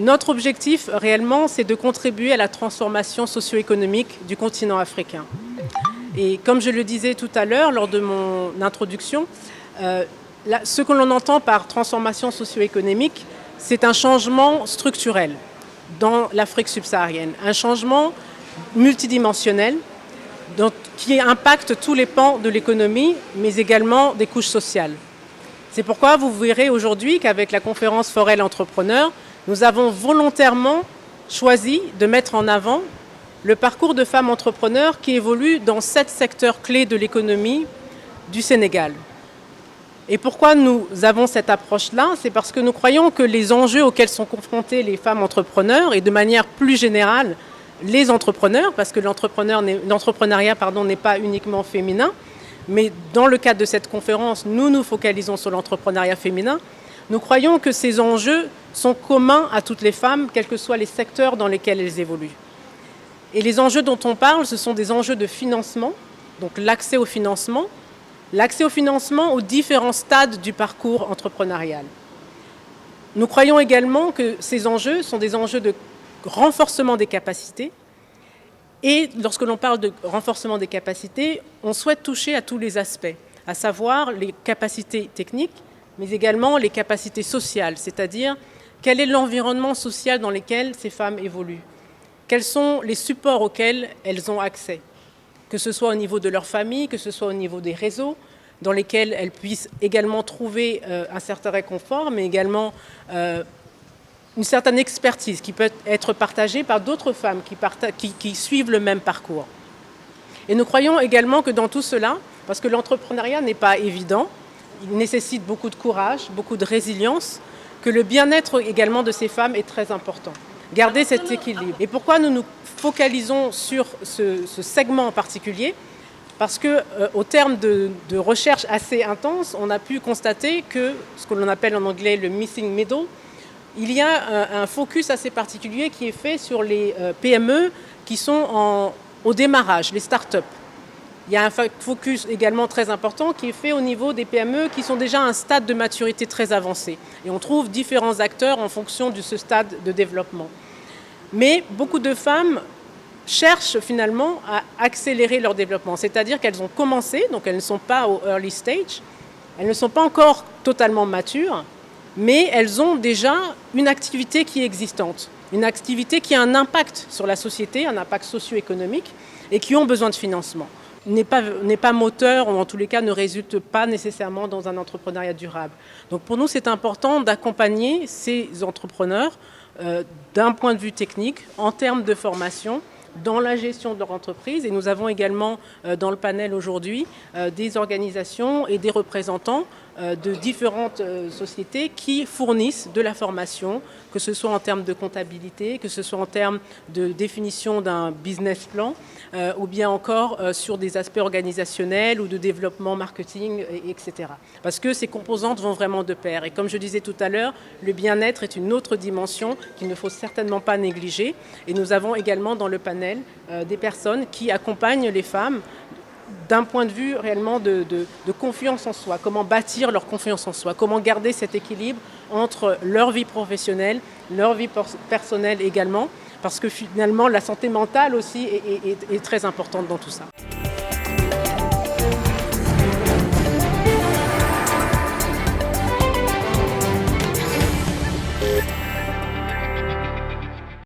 Notre objectif réellement, c'est de contribuer à la transformation socio-économique du continent africain. Et comme je le disais tout à l'heure lors de mon introduction, ce que l'on entend par transformation socio-économique, c'est un changement structurel dans l'Afrique subsaharienne, un changement multidimensionnel qui impacte tous les pans de l'économie, mais également des couches sociales. C'est pourquoi vous verrez aujourd'hui qu'avec la conférence Forel Entrepreneur, nous avons volontairement choisi de mettre en avant le parcours de femmes entrepreneurs qui évoluent dans 7 secteurs clés de l'économie du Sénégal. Et pourquoi nous avons cette approche-là? C'est parce que nous croyons que les enjeux auxquels sont confrontées les femmes entrepreneurs et de manière plus générale les entrepreneurs, parce que l'entrepreneuriat n'est pas uniquement féminin, mais dans le cadre de cette conférence, nous nous focalisons sur l'entrepreneuriat féminin. Nous croyons que ces enjeux sont communs à toutes les femmes, quels que soient les secteurs dans lesquels elles évoluent. Et les enjeux dont on parle, ce sont des enjeux de financement, donc l'accès au financement aux différents stades du parcours entrepreneurial. Nous croyons également que ces enjeux sont des enjeux de renforcement des capacités. Et lorsque l'on parle de renforcement des capacités, on souhaite toucher à tous les aspects, à savoir les capacités techniques, mais également les capacités sociales, c'est-à-dire quel est l'environnement social dans lequel ces femmes évoluent, quels sont les supports auxquels elles ont accès, que ce soit au niveau de leur famille, que ce soit au niveau des réseaux, dans lesquels elles puissent également trouver un certain réconfort, mais également une certaine expertise qui peut être partagée par d'autres femmes qui suivent le même parcours. Et nous croyons également que dans tout cela, parce que l'entrepreneuriat n'est pas évident, il nécessite beaucoup de courage, beaucoup de résilience, que le bien-être également de ces femmes est très important. Garder cet équilibre. Et pourquoi nous nous focalisons sur ce segment en particulier? Parce qu'au terme de recherches assez intenses, on a pu constater que ce que l'on appelle en anglais le missing middle, il y a un focus assez particulier qui est fait sur les PME qui sont au démarrage, les start-up. Il y a un focus également très important qui est fait au niveau des PME qui sont déjà à un stade de maturité très avancé. Et on trouve différents acteurs en fonction de ce stade de développement. Mais beaucoup de femmes cherchent finalement à accélérer leur développement. C'est-à-dire qu'elles ont commencé, donc elles ne sont pas au early stage, elles ne sont pas encore totalement matures, mais elles ont déjà une activité qui est existante, une activité qui a un impact sur la société, un impact socio-économique, et qui ont besoin de financement. N'est pas moteur, ou en tous les cas ne résulte pas nécessairement dans un entrepreneuriat durable. Donc pour nous, c'est important d'accompagner ces entrepreneurs d'un point de vue technique, en termes de formation, dans la gestion de leur entreprise. Et nous avons également dans le panel aujourd'hui des organisations et des représentants de différentes sociétés qui fournissent de la formation, que ce soit en termes de comptabilité, que ce soit en termes de définition d'un business plan, ou bien encore sur des aspects organisationnels ou de développement marketing, etc. Parce que ces composantes vont vraiment de pair. Et comme je disais tout à l'heure, le bien-être est une autre dimension qu'il ne faut certainement pas négliger. Et nous avons également dans le panel des personnes qui accompagnent les femmes d'un point de vue réellement de confiance en soi, comment bâtir leur confiance en soi, comment garder cet équilibre entre leur vie professionnelle, leur vie personnelle également, parce que finalement la santé mentale aussi est très importante dans tout ça.